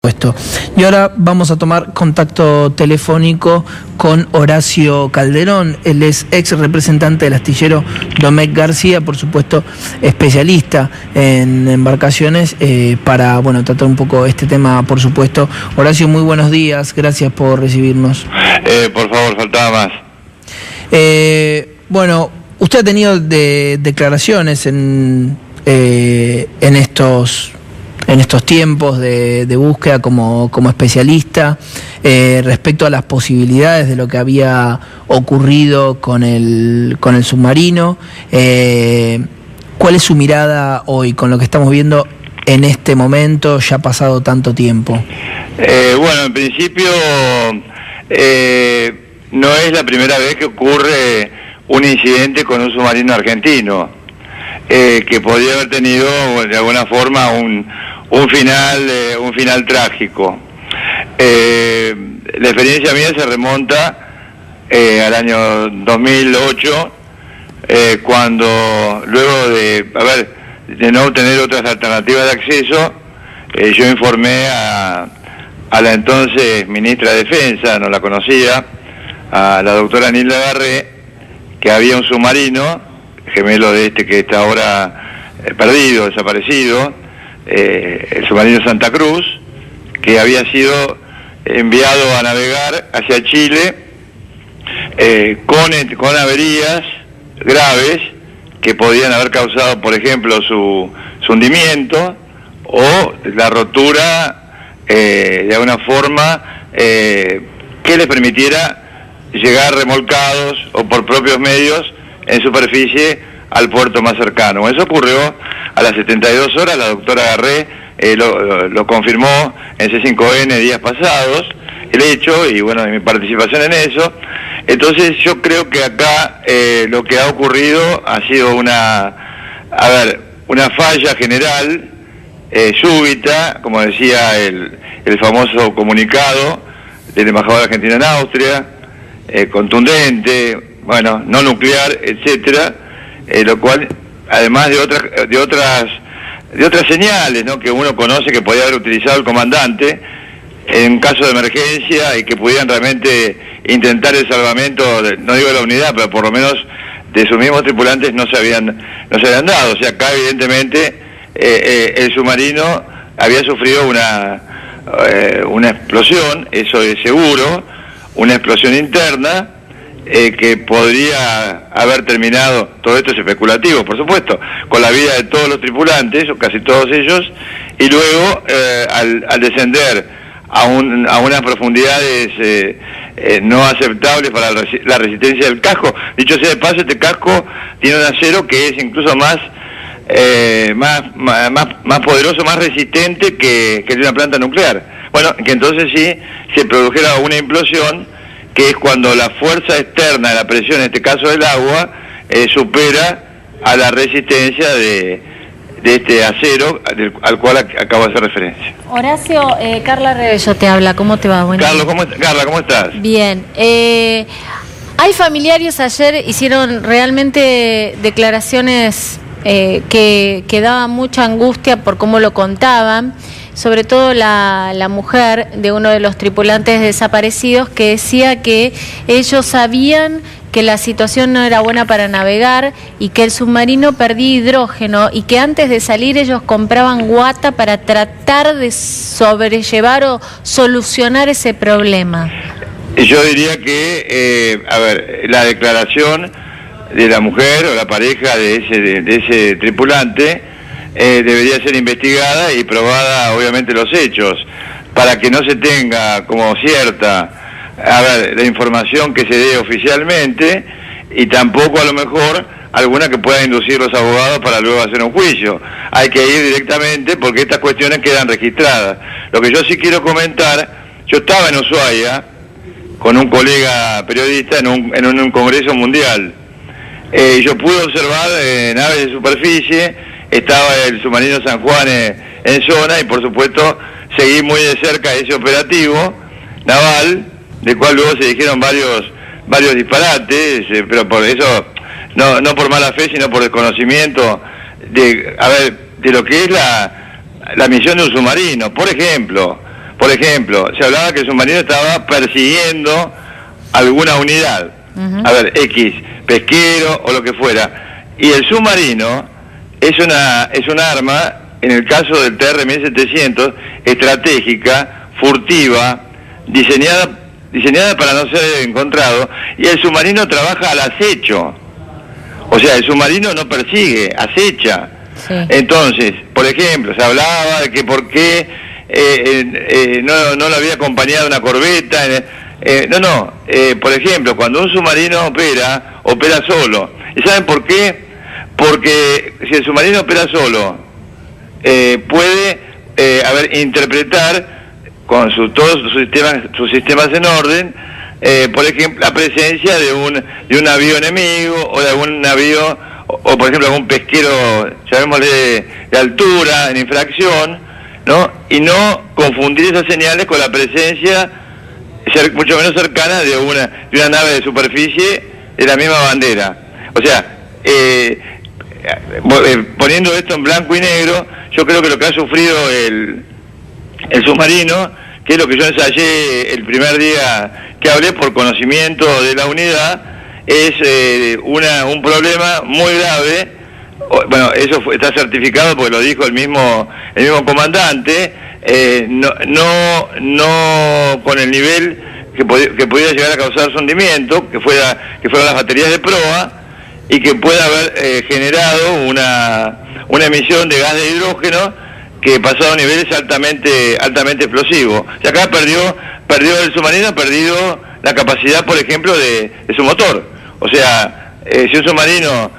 Puesto. Y ahora vamos a tomar contacto telefónico con Horacio Calderón. Él es ex representante del astillero Domecq García, por supuesto especialista en embarcaciones, para tratar un poco este tema, por supuesto. Horacio, muy buenos días, gracias por recibirnos. Por favor, faltaba más. Usted ha tenido declaraciones en estos tiempos de búsqueda como especialista respecto a las posibilidades de lo que había ocurrido con el submarino. ¿Cuál es su mirada hoy con lo que estamos viendo en este momento, ya ha pasado tanto tiempo? En principio no es la primera vez que ocurre un incidente con un submarino argentino, que podría haber tenido de alguna forma un final trágico. La experiencia mía se remonta al año 2008, cuando luego de no obtener otras alternativas de acceso, yo informé a la entonces ministra de Defensa, no la conocía, a la doctora Nilda Garré, que había un submarino gemelo de este que está ahora perdido, desaparecido, el submarino Santa Cruz, que había sido enviado a navegar hacia Chile con averías graves que podían haber causado, por ejemplo, su hundimiento o la rotura de alguna forma que les permitiera llegar remolcados o por propios medios en superficie al puerto más cercano. Eso ocurrió a las 72 horas, la doctora Garré lo confirmó en C5N días pasados, el hecho, y mi participación en eso. Entonces yo creo que acá lo que ha ocurrido ha sido una falla general, súbita, como decía el famoso comunicado del embajador argentino en Austria, contundente, no nuclear, etcétera, lo cual, además de otras señales, ¿no?, que uno conoce que podía haber utilizado el comandante en caso de emergencia y que pudieran realmente intentar el salvamento, no digo de la unidad, pero por lo menos de sus mismos tripulantes no se habían dado. O sea, acá evidentemente el submarino había sufrido una explosión, eso es seguro, una explosión interna, que podría haber terminado, todo esto es especulativo, por supuesto, con la vida de todos los tripulantes, o casi todos ellos, y luego al descender a unas profundidades no aceptables para la resistencia del casco. Dicho sea de paso, este casco tiene un acero que es incluso más poderoso, más resistente que el de una planta nuclear. Que entonces sí se produjera una implosión, que es cuando la fuerza externa de la presión, en este caso del agua, supera a la resistencia de este acero al cual acabo de hacer referencia. Horacio, Carla Rebello te habla, ¿cómo te va? Carla, ¿cómo estás? Bien. Hay familiares, ayer hicieron realmente declaraciones que daban mucha angustia por cómo lo contaban, sobre todo la mujer de uno de los tripulantes desaparecidos, que decía que ellos sabían que la situación no era buena para navegar y que el submarino perdía hidrógeno y que antes de salir ellos compraban guata para tratar de sobrellevar o solucionar ese problema. Yo diría que, la declaración de la mujer o la pareja de ese tripulante debería ser investigada y probada, obviamente, los hechos, para que no se tenga como cierta la información que se dé oficialmente, y tampoco a lo mejor alguna que pueda inducir los abogados para luego hacer un juicio. Hay que ir directamente porque estas cuestiones quedan registradas. Lo que yo sí quiero comentar, yo estaba en Ushuaia con un colega periodista en un congreso mundial, y yo pude observar naves de superficie, estaba el submarino San Juan en zona, y por supuesto seguí muy de cerca ese operativo naval, del cual luego se dijeron varios disparates, pero por eso, no por mala fe, sino por desconocimiento de lo que es la misión de un submarino. Por ejemplo, por ejemplo, se hablaba que el submarino estaba persiguiendo alguna unidad, a ver, X, pesquero o lo que fuera, y el submarino es un arma, en el caso del TR-1700, estratégica, furtiva, diseñada para no ser encontrado, y el submarino trabaja al acecho. O sea, el submarino no persigue, acecha. Sí. Entonces, por ejemplo, se hablaba de que por qué no lo había acompañado una corbeta. Por ejemplo, cuando un submarino opera solo. ¿Y saben por qué? Porque si el submarino opera solo, puede interpretar con todos sus sistemas en orden, por ejemplo, la presencia de un navío enemigo o de algún navío, o por ejemplo algún pesquero, llamémosle de altura, en infracción, ¿no? Y no confundir esas señales con la presencia mucho menos cercana de una nave de superficie de la misma bandera. O sea, poniendo esto en blanco y negro, yo creo que lo que ha sufrido el submarino, que es lo que yo ensayé el primer día que hablé por conocimiento de la unidad, es un problema muy grave. Bueno, eso está certificado porque lo dijo el mismo comandante, no con el nivel que pudiera llegar a causar su hundimiento, que fueron las baterías de proa, y que pueda haber generado una emisión de gas de hidrógeno que pasado a niveles altamente explosivos. Y acá perdió el submarino, perdido la capacidad, por ejemplo, de su motor. O sea, si un submarino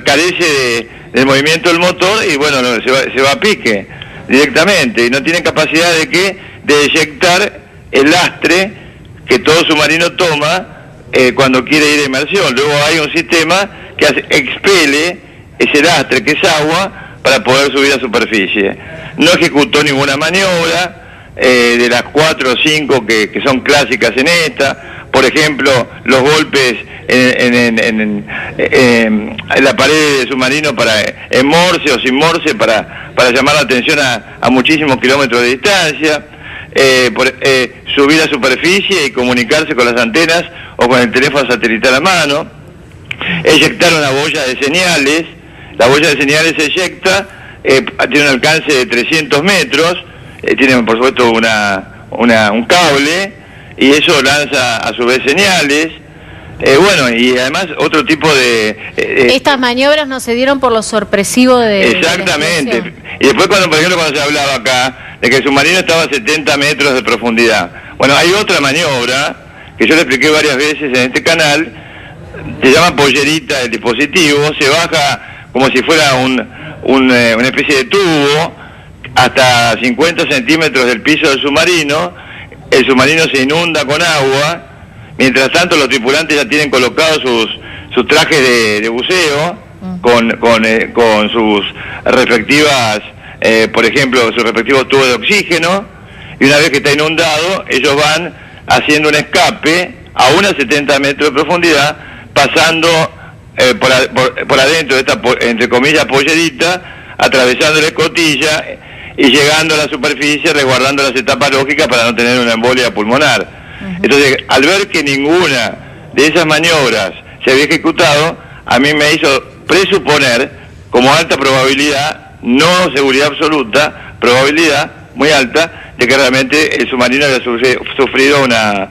carece del movimiento del motor, y bueno, se va a pique directamente, y no tiene capacidad de eyectar el lastre que todo submarino toma cuando quiere ir a inmersión. Luego hay un sistema que expele ese lastre, que es agua, para poder subir a superficie. No ejecutó ninguna maniobra de las 4 o 5 que son clásicas en esta. Por ejemplo, los golpes en la pared del submarino en morse o sin morse para llamar la atención a muchísimos kilómetros de distancia. Subir a superficie y comunicarse con las antenas o con el teléfono satelital a mano. Eyectar una boya de señales. La boya de señales se eyecta, tiene un alcance de 300 metros, tiene por supuesto un cable, y eso lanza a su vez señales. Bueno, y además otro tipo de... Estas maniobras no se dieron por lo sorpresivo de... Exactamente. Y después, por ejemplo, cuando se hablaba acá de que el submarino estaba a 70 metros de profundidad. Bueno, hay otra maniobra que yo le expliqué varias veces en este canal, se llama pollerita del dispositivo, se baja como si fuera una especie de tubo hasta 50 centímetros del piso del submarino. El submarino se inunda con agua. Mientras tanto, los tripulantes ya tienen colocados sus trajes de buceo con sus respectivas, por ejemplo, sus respectivos tubos de oxígeno, y una vez que está inundado, ellos van haciendo un escape a unos 70 metros de profundidad, pasando por adentro de esta, entre comillas, pollerita, atravesando la escotilla y llegando a la superficie, resguardando las etapas lógicas para no tener una embolia pulmonar. Entonces, al ver que ninguna de esas maniobras se había ejecutado, a mí me hizo presuponer, como alta probabilidad, no seguridad absoluta, probabilidad muy alta, de que realmente el submarino había sufrido una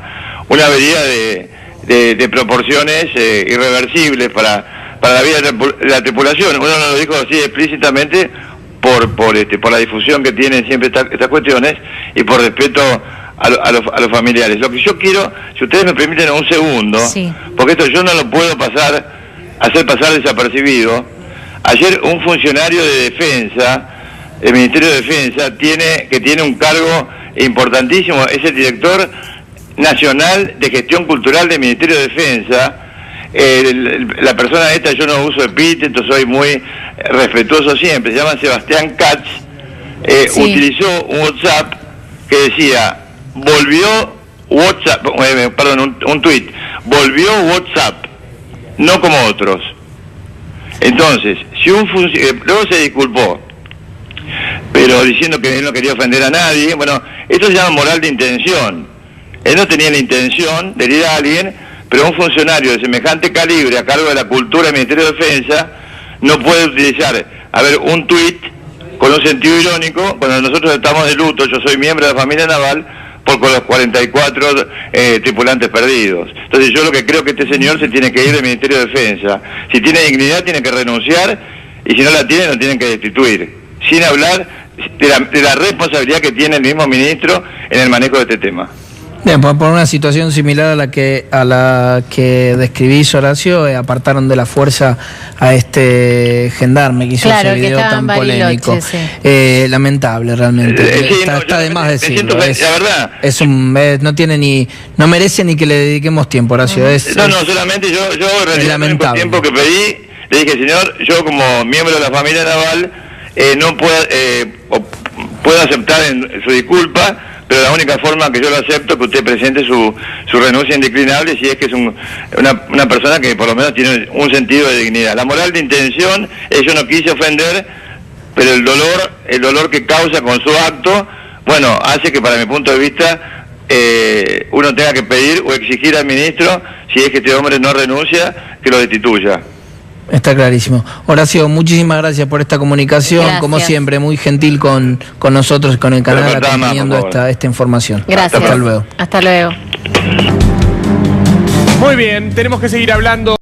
avería de proporciones irreversibles para la vida de la tripulación. Uno no lo dijo así explícitamente por la difusión que tienen siempre estas cuestiones y por respeto a los familiares. Lo que yo quiero, si ustedes me permiten un segundo, sí, porque esto yo no lo puedo hacer pasar desapercibido. Ayer un funcionario de defensa, el Ministerio de Defensa, que tiene un cargo importantísimo, es el director nacional de gestión cultural del Ministerio de Defensa. La persona esta, yo no uso epítetos, soy muy respetuoso siempre, se llama Sebastián Katz. Sí. Utilizó un WhatsApp que decía: volvió WhatsApp, un tuit, volvió WhatsApp, no como otros. Entonces, si luego se disculpó, pero diciendo que él no quería ofender a nadie. Bueno, Esto se llama moral de intención. Él no tenía la intención de herir a alguien, pero un funcionario de semejante calibre a cargo de la cultura del Ministerio de Defensa no puede utilizar, un tuit con un sentido irónico cuando nosotros estamos de luto. Yo soy miembro de la familia naval por con los 44 tripulantes perdidos. Entonces yo lo que creo que este señor se tiene que ir del Ministerio de Defensa. Si tiene dignidad tiene que renunciar, y si no la tiene lo tienen que destituir, sin hablar de la responsabilidad que tiene el mismo ministro en el manejo de este tema. Bien, por una situación similar a la que describís, Horacio, apartaron de la fuerza a este gendarme que hizo ese video tan polémico. Sí. Lamentable, realmente. Está de más decirlo. La verdad. No merece ni que le dediquemos tiempo, Horacio. Solamente yo el tiempo que pedí, le dije, señor, yo como miembro de la familia naval no puedo aceptar su disculpa, pero la única forma que yo lo acepto es que usted presente su renuncia indeclinable, si es que es una persona que por lo menos tiene un sentido de dignidad. La moral de intención es: yo no quise ofender, pero el dolor que causa con su acto, hace que, para mi punto de vista, uno tenga que pedir o exigir al ministro, si es que este hombre no renuncia, que lo destituya. Está clarísimo. Horacio, muchísimas gracias por esta comunicación. Gracias. Como siempre, muy gentil con nosotros, con el canal, acompañando esta información. Gracias. Hasta luego. Hasta luego. Muy bien, tenemos que seguir hablando.